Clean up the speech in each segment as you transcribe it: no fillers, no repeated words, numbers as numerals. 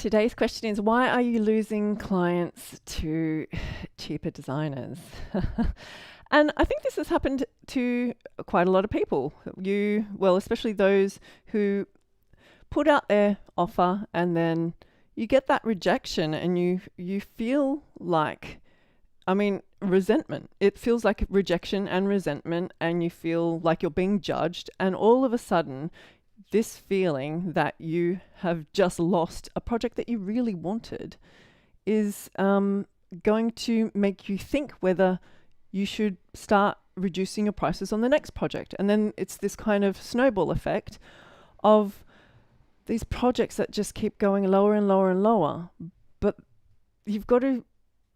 Today's question is, why are you losing clients to cheaper designers? And I think this has happened to quite a lot of people. Especially those who put out their offer and then you get that rejection and you feel like, resentment. It feels like rejection and resentment, and you feel like you're being judged, and all of a sudden this feeling that you have just lost a project that you really wanted is going to make you think whether you should start reducing your prices on the next project. And then it's this kind of snowball effect of these projects that just keep going lower and lower and lower. But you've got to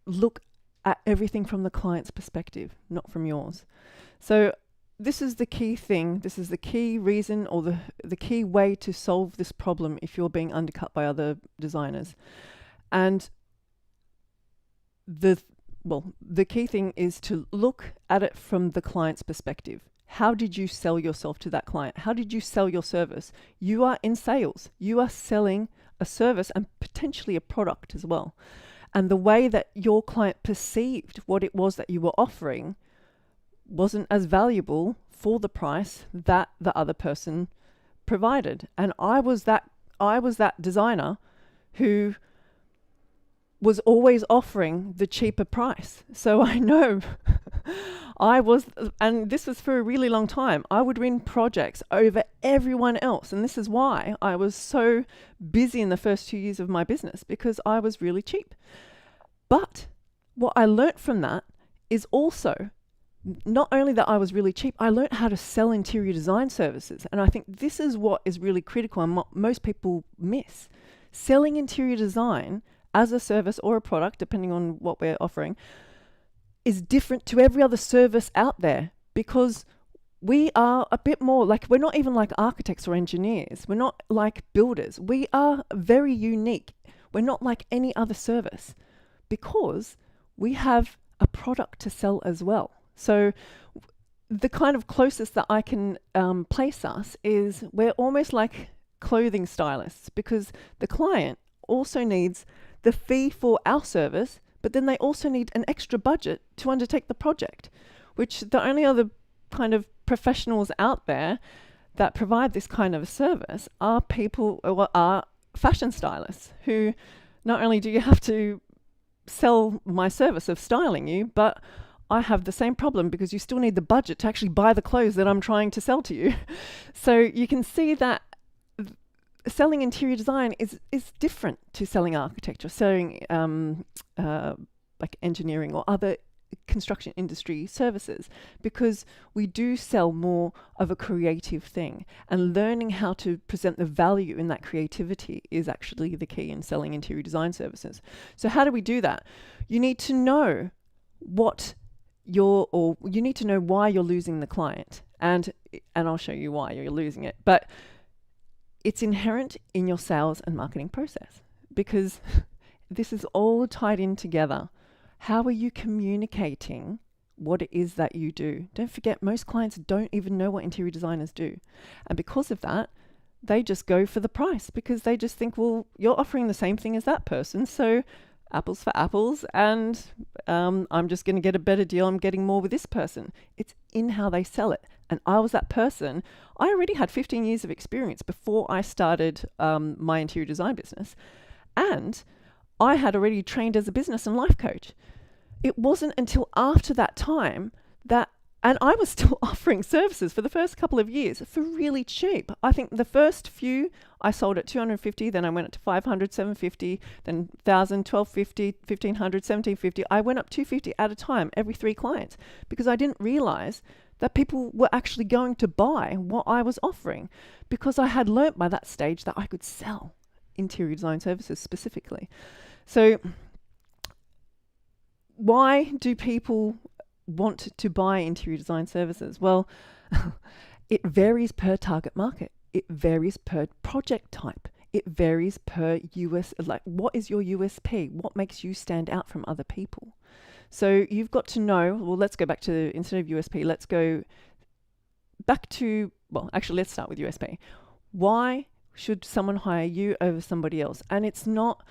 look at everything from the client's perspective, not from yours. So this is the key thing. This is the key reason, or the key way to solve this problem if you're being undercut by other designers. And the key thing is to look at it from the client's perspective. How did you sell yourself to that client? How did you sell your service? You are in sales. You are selling a service and potentially a product as well. And the way that your client perceived what it was that you were offering wasn't as valuable for the price that the other person provided. And I was that designer who was always offering the cheaper price. So I know and this was for a really long time, I would win projects over everyone else. And this is why I was so busy in the first 2 years of my business, because I was really cheap. But what I learnt from that is also not only that I was really cheap, I learned how to sell interior design services. And I think this is what is really critical and what most people miss. Selling interior design as a service or a product, depending on what we're offering, is different to every other service out there, because we are a bit more like, we're not even like architects or engineers. We're not like builders. We are very unique. We're not like any other service because we have a product to sell as well. So the kind of closest that I can place us is we're almost like clothing stylists, because the client also needs the fee for our service, but then they also need an extra budget to undertake the project, which the only other kind of professionals out there that provide this kind of a service are fashion stylists, who not only do you have to sell my service of styling you, but I have the same problem because you still need the budget to actually buy the clothes that I'm trying to sell to you. So you can see that selling interior design is different to selling architecture, selling like engineering or other construction industry services, because we do sell more of a creative thing, and learning how to present the value in that creativity is actually the key in selling interior design services. So how do we do that? You need to know you need to know why you're losing the client, and I'll show you why you're losing it. But it's inherent in your sales and marketing process, because this is all tied in together. How are you communicating what it is that you do? Don't forget, most clients don't even know what interior designers do. And because of that, they just go for the price, because they just think, well, you're offering the same thing as that person, so apples for apples, and I'm just going to get a better deal. I'm getting more with this person. It's in how they sell it. And I was that person. I already had 15 years of experience before I started my interior design business. And I had already trained as a business and life coach. It wasn't until after that time and I was still offering services for the first couple of years for really cheap. I think the first few I sold at $250, then I went up to $500, $750, then $1,000, $1,250, $1,500, $1,750. I went up $250 at a time, every 3 clients, because I didn't realize that people were actually going to buy what I was offering, because I had learnt by that stage that I could sell interior design services specifically. So why do people want to buy interior design services? Well, it varies per target market. It varies per project type. It varies per like, what is your USP? What makes you stand out from other people? So you've got to know, well, let's go back to, instead of USP, let's go back to, well, actually, let's start with USP. Why should someone hire you over somebody else? And it's not.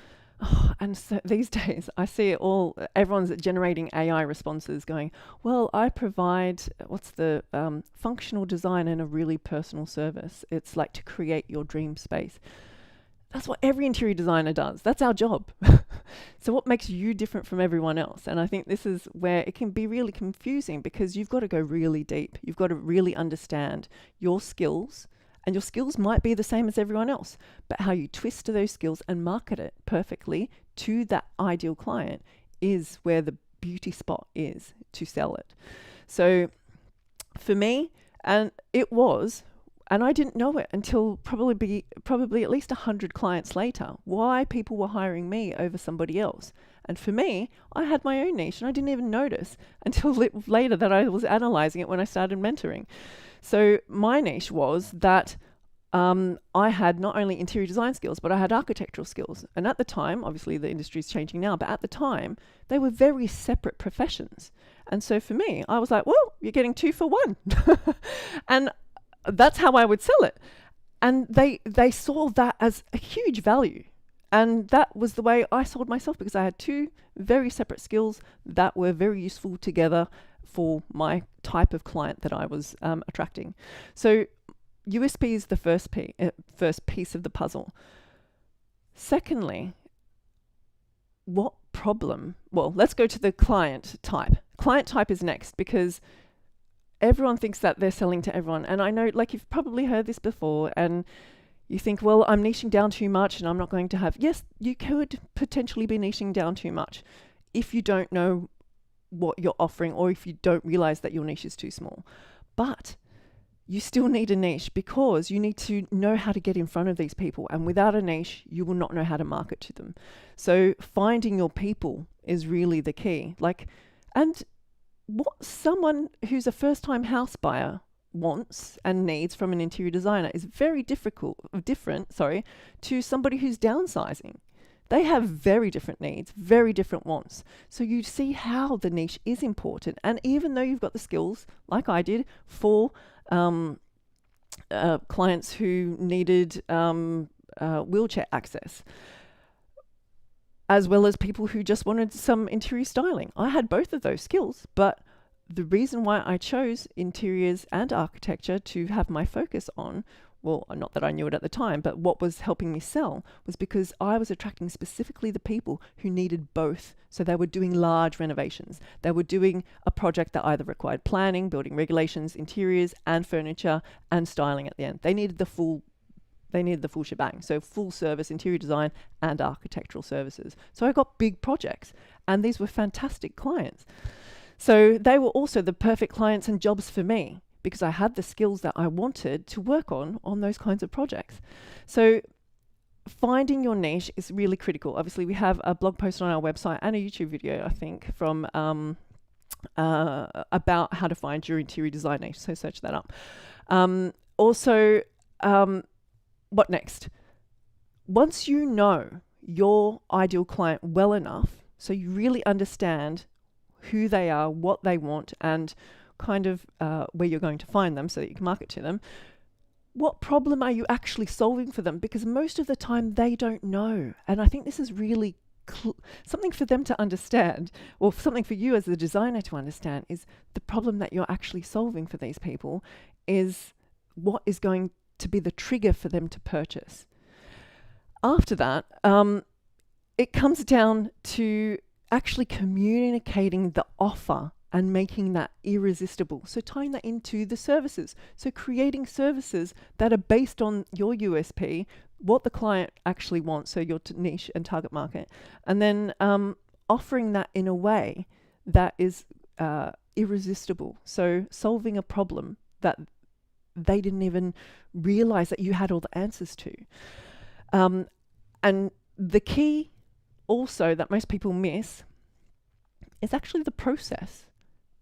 And so these days, I see it all. Everyone's generating AI responses, going, "Well, I provide what's the functional design and a really personal service. It's like to create your dream space." That's what every interior designer does. That's our job. So what makes you different from everyone else? And I think this is where it can be really confusing, because you've got to go really deep. You've got to really understand your skills, and your skills might be the same as everyone else, but how you twist those skills and market it perfectly to that ideal client is where the beauty spot is to sell it. So for me, and I didn't know it until probably at least 100 clients later, why people were hiring me over somebody else. And for me, I had my own niche, and I didn't even notice until later that I was analyzing it when I started mentoring. So my niche was that I had not only interior design skills, but I had architectural skills. And at the time, obviously the industry is changing now, but at the time, they were very separate professions. And so for me, I was like, well, you're getting 2 for 1. And that's how I would sell it. And they saw that as a huge value. And that was the way I sold myself, because I had 2 very separate skills that were very useful together for my type of client that I was attracting. So USP is the first piece of the puzzle. Secondly, what problem? Well, let's go to the client type. Client type is next, because everyone thinks that they're selling to everyone. And I know, like, you've probably heard this before, and you think, well, I'm niching down too much and I'm not going to have... Yes, you could potentially be niching down too much if you don't know what you're offering, or if you don't realize that your niche is too small. But you still need a niche, because you need to know how to get in front of these people. And without a niche, you will not know how to market to them. So finding your people is really the key. And what someone who's a first-time house buyer wants and needs from an interior designer is very different to somebody who's downsizing. They have very different needs, very different wants. So you see how the niche is important. And even though you've got the skills, like I did, for clients who needed wheelchair access, as well as people who just wanted some interior styling, I had both of those skills. But the reason why I chose interiors and architecture to have my focus on, well, not that I knew it at the time, but what was helping me sell was because I was attracting specifically the people who needed both. So they were doing large renovations. They were doing a project that either required planning, building regulations, interiors, and furniture, and styling at the end. They needed the full shebang. So full service interior design and architectural services. So I got big projects, and these were fantastic clients. So they were also the perfect clients and jobs for me, because I had the skills that I wanted to work on those kinds of projects. So finding your niche is really critical. Obviously, we have a blog post on our website and a YouTube video, I think, from about how to find your interior design niche. So search that up. What next? Once you know your ideal client well enough, so you really understand who they are, what they want, and kind of where you're going to find them so that you can market to them, what problem are you actually solving for them? Because most of the time they don't know. And I think this is really something for them to understand, or something for you as the designer to understand, is the problem that you're actually solving for these people is what is going to be the trigger for them to purchase. After that, it comes down to actually communicating the offer and making that irresistible. So tying that into the services. So creating services that are based on your USP, what the client actually wants, so your niche and target market, and then offering that in a way that is irresistible. So solving a problem that they didn't even realize that you had all the answers to. And the key also that most people miss is actually the process,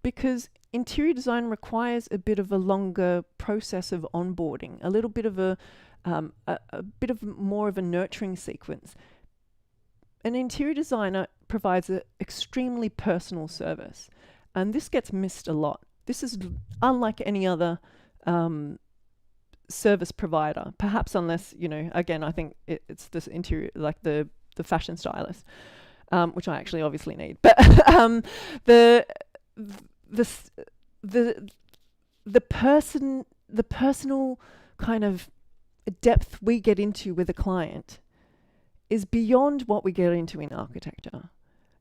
because interior design requires a bit of a longer process of onboarding, a little bit of a bit of more of a nurturing sequence. An interior designer provides an extremely personal service, and this gets missed a lot. This is unlike any other service provider, perhaps, unless, you know, again, I think it's this interior, like the fashion stylist, which I actually obviously need, but the personal kind of depth we get into with a client is beyond what we get into in architecture.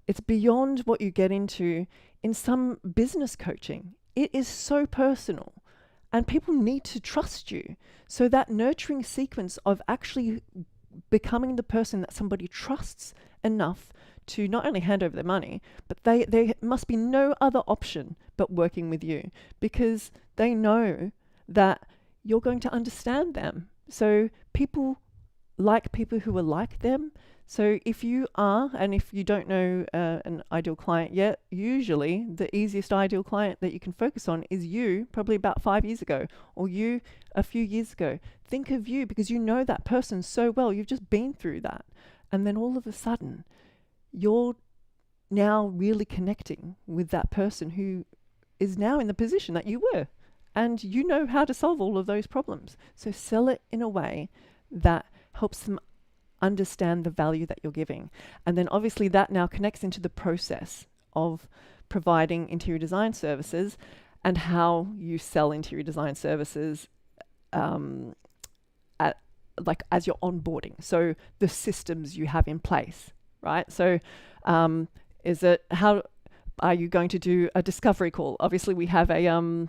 It's beyond what you get into in some business coaching. It is so personal, and people need to trust you. So that nurturing sequence of actually becoming the person that somebody trusts enough to not only hand over their money, but there must be no other option but working with you, because they know that you're going to understand them. So people like people who are like them. So if you are, and if you don't know an ideal client yet, usually the easiest ideal client that you can focus on is you, probably about 5 years ago, or you a few years ago. Think of you because you know that person so well. You've just been through that. And then all of a sudden, you're now really connecting with that person who is now in the position that you were. And you know how to solve all of those problems. So sell it in a way that helps them understand the value that you're giving. And then obviously that now connects into the process of providing interior design services and how you sell interior design services as you're onboarding. So the systems you have in place, right? So is it, how are you going to do a discovery call? Obviously we have a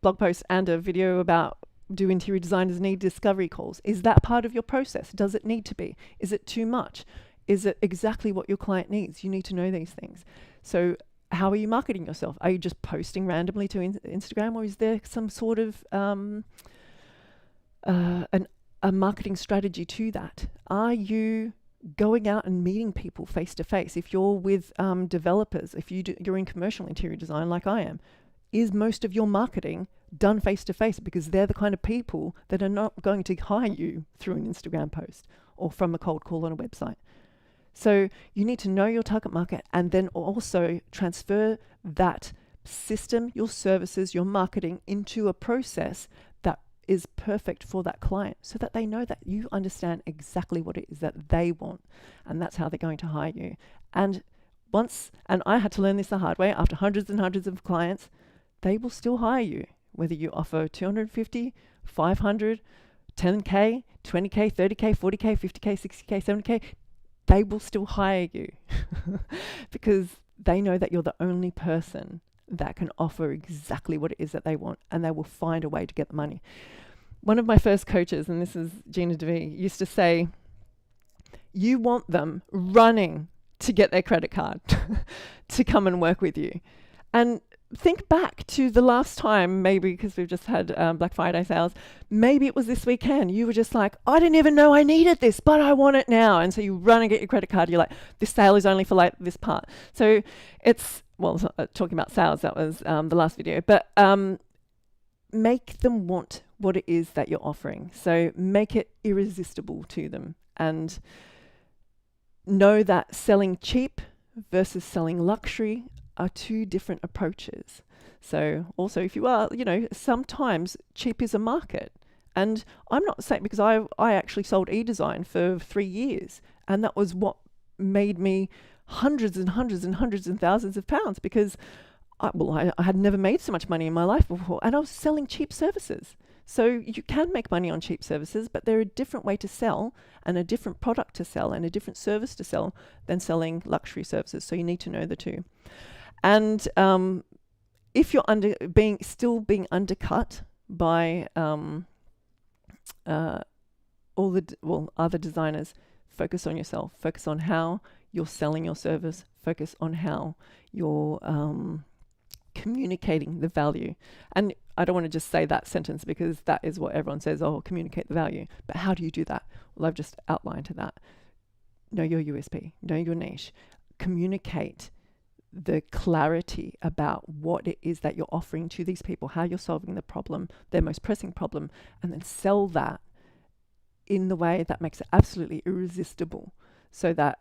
blog post and a video about, do interior designers need discovery calls? Is that part of your process? Does it need to be? Is it too much? Is it exactly what your client needs? You need to know these things. So how are you marketing yourself? Are you just posting randomly to Instagram, or is there some sort of a marketing strategy to that? Are you going out and meeting people face to face? If you're with developers, if you're in commercial interior design like I am, is most of your marketing done face to face? Because they're the kind of people that are not going to hire you through an Instagram post or from a cold call on a website. So you need to know your target market and then also transfer that system, your services, your marketing into a process that is perfect for that client, so that they know that you understand exactly what it is that they want, and that's how they're going to hire you. And I had to learn this the hard way, after hundreds and hundreds of clients, they will still hire you, whether you offer 250, 500, 10K, 20K, 30K, 40K, 50K, 60K, 70K, they will still hire you because they know that you're the only person that can offer exactly what it is that they want, and they will find a way to get the money. One of my first coaches, and this is Gina DeVee, used to say, you want them running to get their credit card to come and work with you. And think back to the last time, maybe because we've just had Black Friday sales, maybe it was this weekend. You were just like, I didn't even know I needed this, but I want it now. And so you run and get your credit card. You're like, this sale is only for like this part. So it's, well, talking about sales, that was the last video, but make them want what it is that you're offering. So make it irresistible to them, and know that selling cheap versus selling luxury are two different approaches. So also, if you are, sometimes cheap is a market. And I'm not saying, because I actually sold eDesign for 3 years, and that was what made me hundreds and hundreds and hundreds and thousands of pounds, because I had never made so much money in my life before, and I was selling cheap services. So you can make money on cheap services, but they're a different way to sell, and a different product to sell, and a different service to sell than selling luxury services. So you need to know the two. And if you're still being undercut by other designers, focus on yourself. Focus on how you're selling your service. Focus on how you're communicating the value. And I don't want to just say that sentence, because that is what everyone says, oh, communicate the value. But how do you do that? Well, I've just outlined to that. Know your USP, know your niche, communicate the clarity about what it is that you're offering to these people, how you're solving the problem, their most pressing problem, and then sell that in the way that makes it absolutely irresistible, so that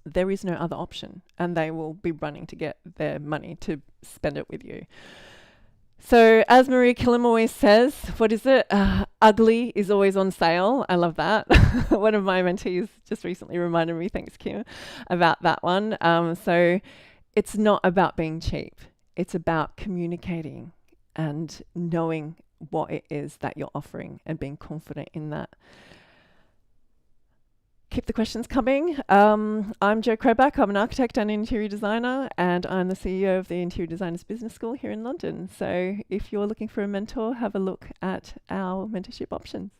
there is no other option, and they will be running to get their money to spend it with you. So, as Maria Killam always says, what is it? Ugly is always on sale. I love that. One of my mentees just recently reminded me, thanks, Kim, about that one. So, it's not about being cheap, it's about communicating and knowing what it is that you're offering and being confident in that. Keep the questions coming. I'm Jo Kroback. I'm an architect and interior designer, and I'm the CEO of the Interior Designers Business School here in London. So if you're looking for a mentor, have a look at our mentorship options.